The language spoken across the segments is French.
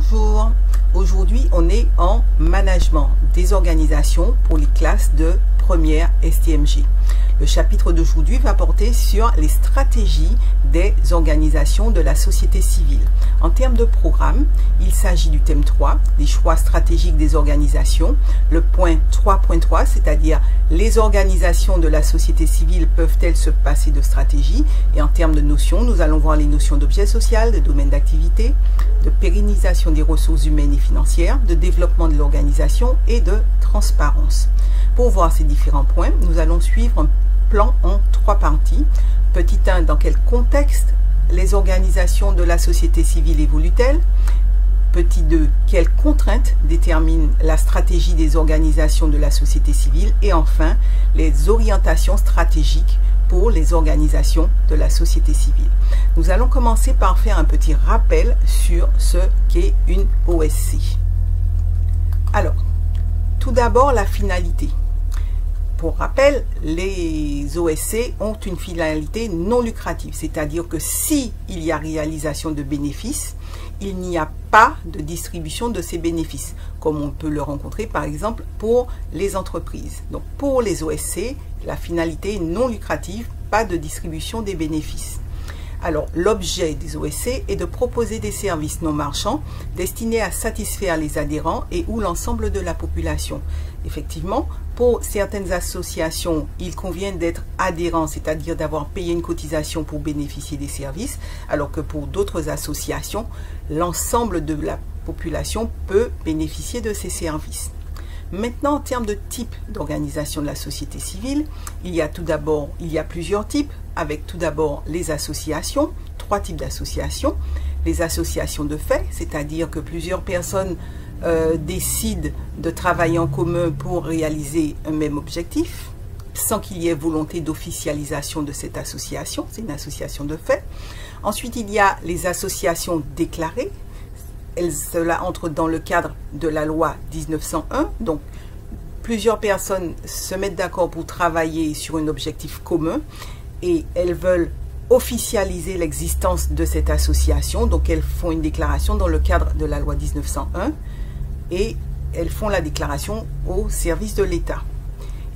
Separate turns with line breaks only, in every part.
Bonjour, aujourd'hui on est en management des organisations pour les classes de première STMG. Le chapitre d'aujourd'hui va porter sur les stratégies des organisations de la société civile. En termes de programme, il s'agit du thème 3, des choix stratégiques des organisations. Le point 3.3, c'est-à-dire les organisations de la société civile peuvent-elles se passer de stratégie? Et en termes de notions, nous allons voir les notions d'objet social, de domaine d'activité, de pérennisation des ressources humaines et financières, de développement de l'organisation et de transparence. Pour voir ces différents points, nous allons suivre un plan en 3 parties. Petit 1, dans quel contexte les organisations de la société civile évoluent-elles? Petit 2, quelles contraintes déterminent la stratégie des organisations de la société civile? Et enfin, les orientations stratégiques pour les organisations de la société civile. Nous allons commencer par faire un petit rappel sur ce qu'est une OSC. Alors, tout d'abord, la finalité. Pour rappel, les OSC ont une finalité non lucrative, c'est-à-dire que si il y a réalisation de bénéfices, il n'y a pas de distribution de ces bénéfices, comme on peut le rencontrer par exemple pour les entreprises. Donc pour les OSC, la finalité est non lucrative, pas de distribution des bénéfices. Alors, l'objet des OSC est de proposer des services non marchands destinés à satisfaire les adhérents et ou l'ensemble de la population. Effectivement, pour certaines associations, il convient d'être adhérent, c'est-à-dire d'avoir payé une cotisation pour bénéficier des services, alors que pour d'autres associations, l'ensemble de la population peut bénéficier de ces services. Maintenant, en termes de type d'organisation de la société civile, il y a plusieurs types, avec tout d'abord les associations, 3 types d'associations. Les associations de fait, c'est-à-dire que plusieurs personnes décident de travailler en commun pour réaliser un même objectif, sans qu'il y ait volonté d'officialisation de cette association, c'est une association de fait. Ensuite, il y a les associations déclarées. Cela entre dans le cadre de la loi 1901. Donc, plusieurs personnes se mettent d'accord pour travailler sur un objectif commun et elles veulent officialiser l'existence de cette association. Donc, elles font une déclaration dans le cadre de la loi 1901 et elles font la déclaration au service de l'État.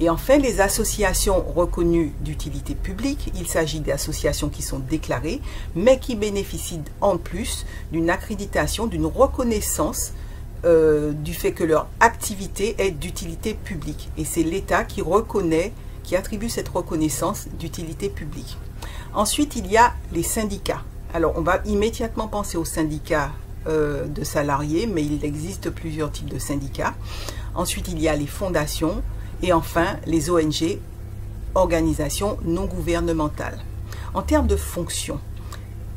Et enfin, les associations reconnues d'utilité publique, il s'agit d'associations qui sont déclarées, mais qui bénéficient en plus d'une accréditation, d'une reconnaissance du fait que leur activité est d'utilité publique. Et c'est l'État qui attribue cette reconnaissance d'utilité publique. Ensuite, il y a les syndicats. Alors, on va immédiatement penser aux syndicats de salariés, mais il existe plusieurs types de syndicats. Ensuite, il y a les fondations. Et enfin, les ONG, organisations non gouvernementales. En termes de fonctions,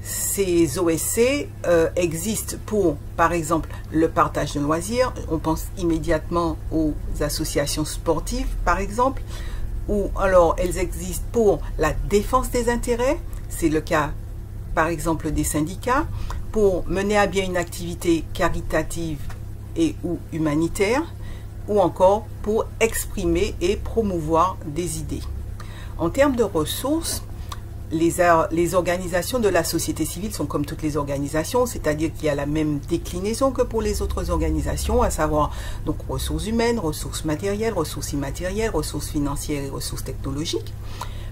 ces OSC existent pour, par exemple, le partage de loisirs. On pense immédiatement aux associations sportives, par exemple. Ou alors, elles existent pour la défense des intérêts. C'est le cas, par exemple, des syndicats. Pour mener à bien une activité caritative et ou humanitaire. Ou encore pour exprimer et promouvoir des idées. En termes de ressources, les organisations de la société civile sont comme toutes les organisations, c'est-à-dire qu'il y a la même déclinaison que pour les autres organisations, à savoir donc ressources humaines, ressources matérielles, ressources immatérielles, ressources financières et ressources technologiques.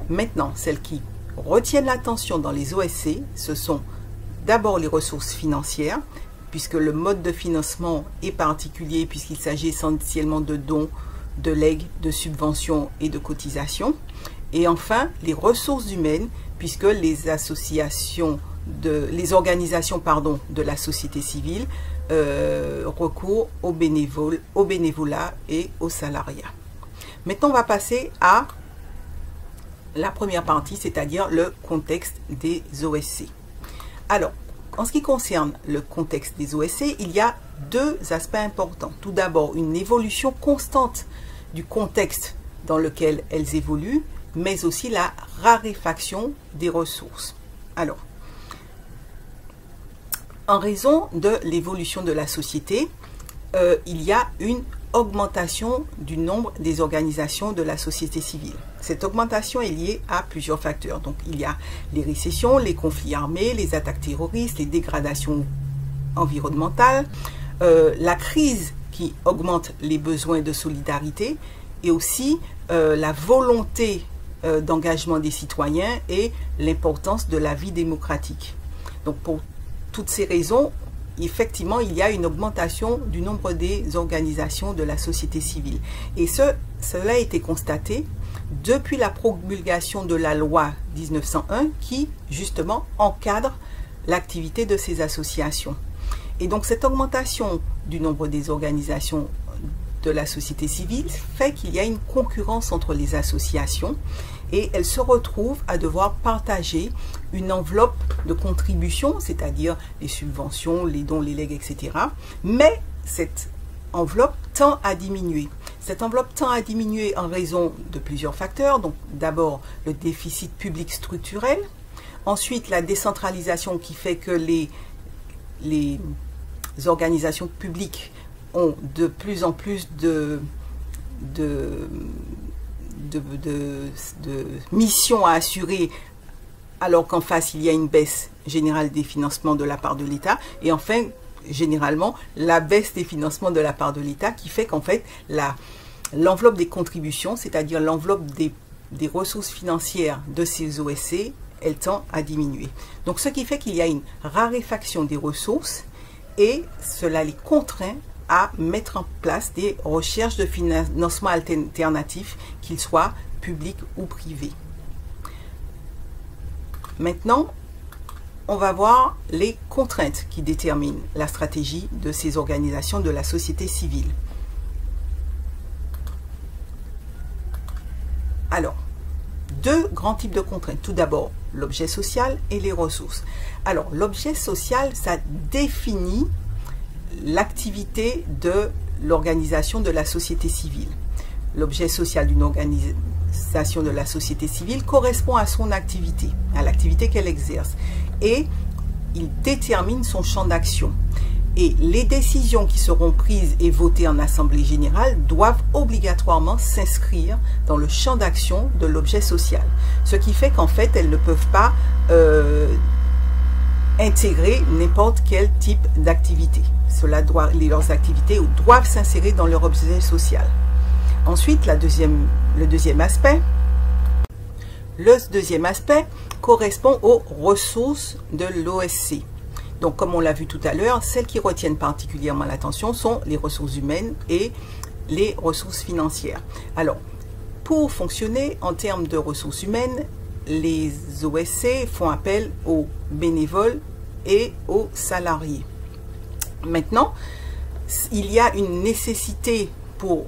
Maintenant, celles qui retiennent l'attention dans les OSC, ce sont d'abord les ressources financières, puisque le mode de financement est particulier, puisqu'il s'agit essentiellement de dons, de legs, de subventions et de cotisations. Et enfin, les ressources humaines, puisque les organisations de la société civile recourent au bénévolat et au salariat. Maintenant, on va passer à la première partie, c'est-à-dire le contexte des OSC. Alors, en ce qui concerne le contexte des OSC, il y a 2 aspects importants. Tout d'abord, une évolution constante du contexte dans lequel elles évoluent, mais aussi la raréfaction des ressources. Alors, en raison de l'évolution de la société, il y a une augmentation du nombre des organisations de la société civile. Cette augmentation est liée à plusieurs facteurs. Donc, il y a les récessions, les conflits armés, les attaques terroristes, les dégradations environnementale, la crise qui augmente les besoins de solidarité et aussi la volonté d'engagement des citoyens et l'importance de la vie démocratique. Donc pour toutes ces raisons, effectivement, il y a une augmentation du nombre des organisations de la société civile. Et cela a été constaté depuis la promulgation de la loi 1901 qui, justement, encadre l'activité de ces associations. Et donc, cette augmentation du nombre des organisations de la société civile fait qu'il y a une concurrence entre les associations et elles se retrouvent à devoir partager une enveloppe de contribution, c'est-à-dire les subventions, les dons, les legs, etc. Mais cette enveloppe tend à diminuer. Cette enveloppe tend à diminuer en raison de plusieurs facteurs. Donc d'abord le déficit public structurel, ensuite la décentralisation qui fait que les organisations publiques ont de plus en plus de missions à assurer, alors qu'en face il y a une baisse générale des financements de la part de l'État, et enfin généralement la baisse des financements de la part de l'État qui fait qu'en fait l'enveloppe des contributions, c'est-à-dire l'enveloppe des ressources financières de ces OSC, elle tend à diminuer. Donc ce qui fait qu'il y a une raréfaction des ressources et cela les contraint à mettre en place des recherches de financement alternatif, qu'ils soient publics ou privés. Maintenant, on va voir les contraintes qui déterminent la stratégie de ces organisations de la société civile. Alors, deux grands types de contraintes. Tout d'abord, l'objet social et les ressources. Alors, l'objet social, ça définit l'activité de l'organisation de la société civile. L'objet social d'une organisation de la société civile correspond à son activité, à l'activité qu'elle exerce. Et il détermine son champ d'action. Et les décisions qui seront prises et votées en Assemblée générale doivent obligatoirement s'inscrire dans le champ d'action de l'objet social. Ce qui fait qu'en fait, elles ne peuvent pas intégrer n'importe quel type d'activité. Leurs activités doivent s'insérer dans leur objet social. Ensuite, le deuxième aspect correspond aux ressources de l'OSC. Donc, comme on l'a vu tout à l'heure, celles qui retiennent particulièrement l'attention sont les ressources humaines et les ressources financières. Alors, pour fonctionner en termes de ressources humaines, les OSC font appel aux bénévoles et aux salariés. Maintenant, il y a une nécessité pour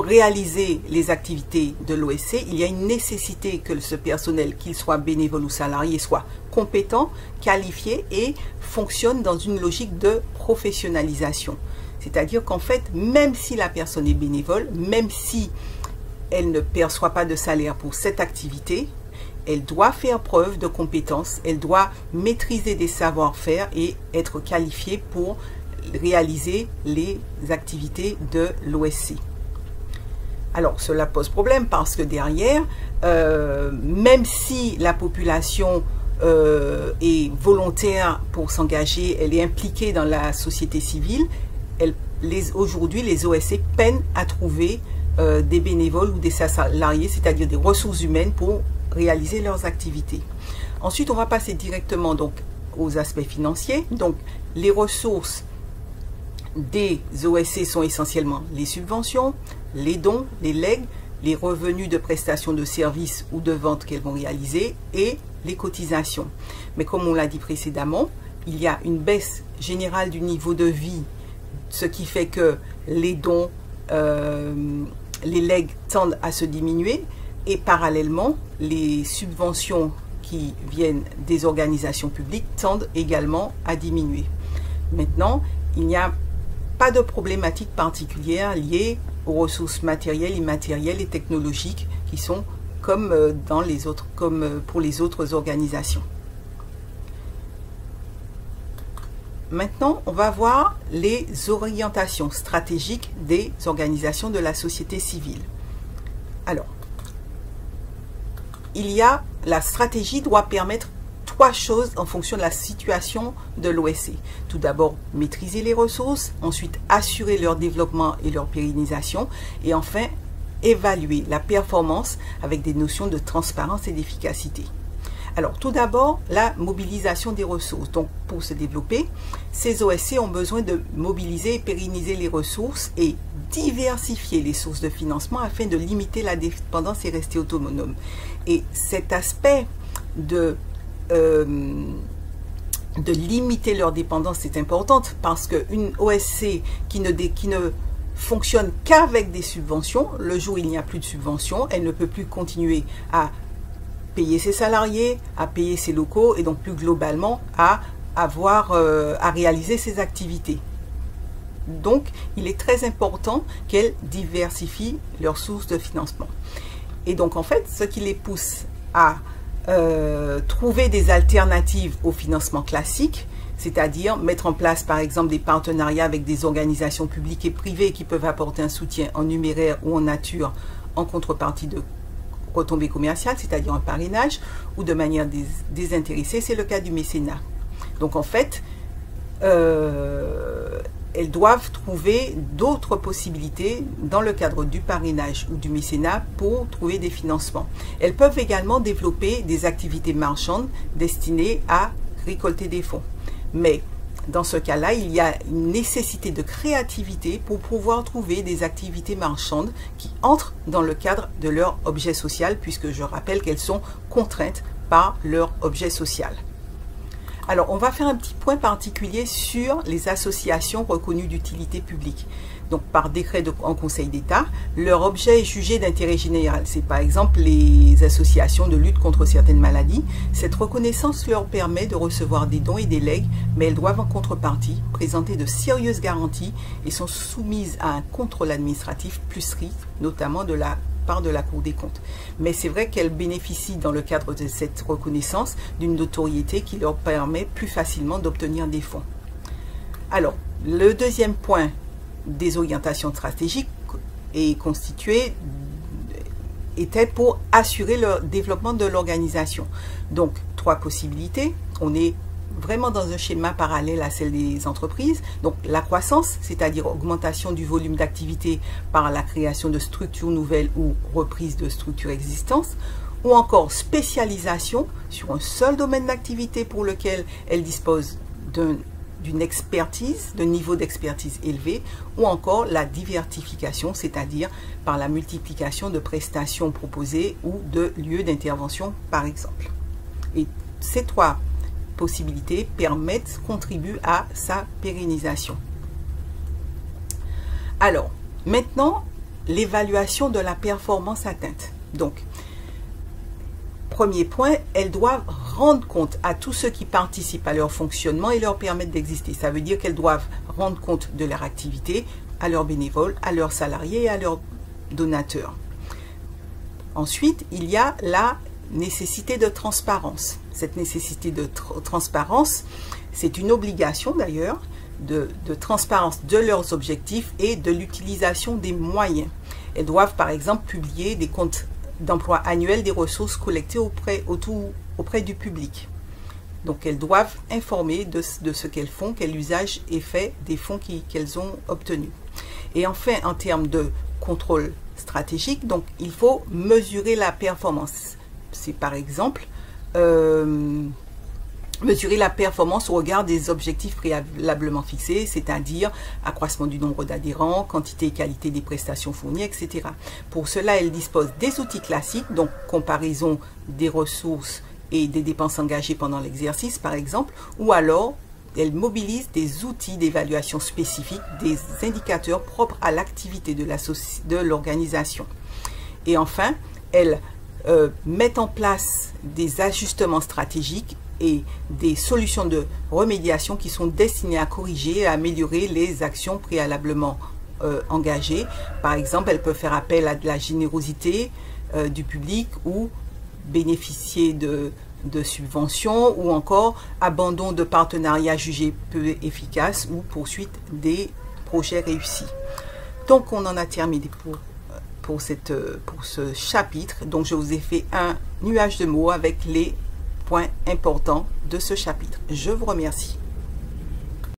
réaliser les activités de l'OSC, il y a une nécessité que ce personnel, qu'il soit bénévole ou salarié, soit compétent, qualifié et fonctionne dans une logique de professionnalisation. C'est-à-dire qu'en fait, même si la personne est bénévole, même si elle ne perçoit pas de salaire pour cette activité, elle doit faire preuve de compétences, elle doit maîtriser des savoir-faire et être qualifiée pour réaliser les activités de l'OSC. Alors, cela pose problème parce que derrière, même si la population est volontaire pour s'engager, elle est impliquée dans la société civile, aujourd'hui, les OSC peinent à trouver des bénévoles ou des salariés, c'est-à-dire des ressources humaines pour réaliser leurs activités. Ensuite, on va passer directement donc aux aspects financiers. Donc, les ressources des OSC sont essentiellement les subventions, les dons, les legs, les revenus de prestations de services ou de ventes qu'elles vont réaliser et les cotisations. Mais comme on l'a dit précédemment, il y a une baisse générale du niveau de vie, ce qui fait que les dons, les legs tendent à se diminuer et parallèlement, les subventions qui viennent des organisations publiques tendent également à diminuer. Maintenant, il n'y a pas de problématique particulière liée aux ressources matérielles, immatérielles et technologiques qui sont comme pour les autres organisations. Maintenant, on va voir les orientations stratégiques des organisations de la société civile. Alors, la stratégie doit permettre 3 choses en fonction de la situation de l'OSC. Tout d'abord, maîtriser les ressources, ensuite assurer leur développement et leur pérennisation, et enfin, évaluer la performance avec des notions de transparence et d'efficacité. Alors, tout d'abord, la mobilisation des ressources. Donc, pour se développer, ces OSC ont besoin de mobiliser et pérenniser les ressources et diversifier les sources de financement afin de limiter la dépendance et rester autonome. Et cet aspect de limiter leur dépendance est importante parce qu'une OSC qui ne fonctionne qu'avec des subventions, le jour où il n'y a plus de subventions, elle ne peut plus continuer à payer ses salariés, à payer ses locaux et donc plus globalement à réaliser ses activités. Donc, il est très important qu'elles diversifient leurs sources de financement. Et donc, en fait, ce qui les pousse à trouver des alternatives au financement classique, c'est-à-dire mettre en place, par exemple, des partenariats avec des organisations publiques et privées qui peuvent apporter un soutien en numéraire ou en nature en contrepartie de retombées commerciales, c'est-à-dire un parrainage, ou de manière désintéressée, c'est le cas du mécénat. Donc, en fait, elles doivent trouver d'autres possibilités dans le cadre du parrainage ou du mécénat pour trouver des financements. Elles peuvent également développer des activités marchandes destinées à récolter des fonds. Mais dans ce cas-là, il y a une nécessité de créativité pour pouvoir trouver des activités marchandes qui entrent dans le cadre de leur objet social, puisque je rappelle qu'elles sont contraintes par leur objet social. Alors, on va faire un petit point particulier sur les associations reconnues d'utilité publique. Donc, par décret en Conseil d'État, leur objet est jugé d'intérêt général. C'est par exemple les associations de lutte contre certaines maladies. Cette reconnaissance leur permet de recevoir des dons et des legs, mais elles doivent en contrepartie présenter de sérieuses garanties et sont soumises à un contrôle administratif plus strict, notamment de la part de la Cour des comptes. Mais c'est vrai qu'elles bénéficient dans le cadre de cette reconnaissance d'une notoriété qui leur permet plus facilement d'obtenir des fonds. Alors, le deuxième point des orientations stratégiques était pour assurer le développement de l'organisation. Donc, 3 possibilités. On est vraiment dans un schéma parallèle à celle des entreprises. Donc, la croissance, c'est-à-dire augmentation du volume d'activité par la création de structures nouvelles ou reprise de structures existantes, ou encore spécialisation sur un seul domaine d'activité pour lequel elle dispose d'une expertise, d'un niveau d'expertise élevé, ou encore la diversification, c'est-à-dire par la multiplication de prestations proposées ou de lieux d'intervention, par exemple. Et ces 3 possibilités contribuent à sa pérennisation. Alors, maintenant, l'évaluation de la performance atteinte. Donc, premier point, elles doivent rendre compte à tous ceux qui participent à leur fonctionnement et leur permettre d'exister. Ça veut dire qu'elles doivent rendre compte de leur activité à leurs bénévoles, à leurs salariés et à leurs donateurs. Ensuite, il y a la nécessité de transparence. Cette nécessité de transparence, c'est une obligation d'ailleurs de transparence de leurs objectifs et de l'utilisation des moyens. Elles doivent par exemple publier des comptes d'emploi annuels des ressources collectées auprès du public. Donc elles doivent informer de ce qu'elles font, quel usage est fait des fonds qu'elles ont obtenus. Et enfin, en termes de contrôle stratégique, donc il faut mesurer la performance. C'est par exemple mesurer la performance au regard des objectifs préalablement fixés, c'est-à-dire accroissement du nombre d'adhérents, quantité et qualité des prestations fournies, etc. Pour cela, elle dispose des outils classiques, donc comparaison des ressources et des dépenses engagées pendant l'exercice, par exemple, ou alors elle mobilise des outils d'évaluation spécifiques, des indicateurs propres à l'activité de l'organisation. Et enfin, elle met en place des ajustements stratégiques et des solutions de remédiation qui sont destinées à corriger et à améliorer les actions préalablement engagées. Par exemple, elle peut faire appel à de la générosité du public ou bénéficier de subventions ou encore abandon de partenariats jugés peu efficaces ou poursuite des projets réussis. Donc, on en a terminé pour ce chapitre. Donc, je vous ai fait un nuage de mots avec les points importants de ce chapitre. Je vous remercie.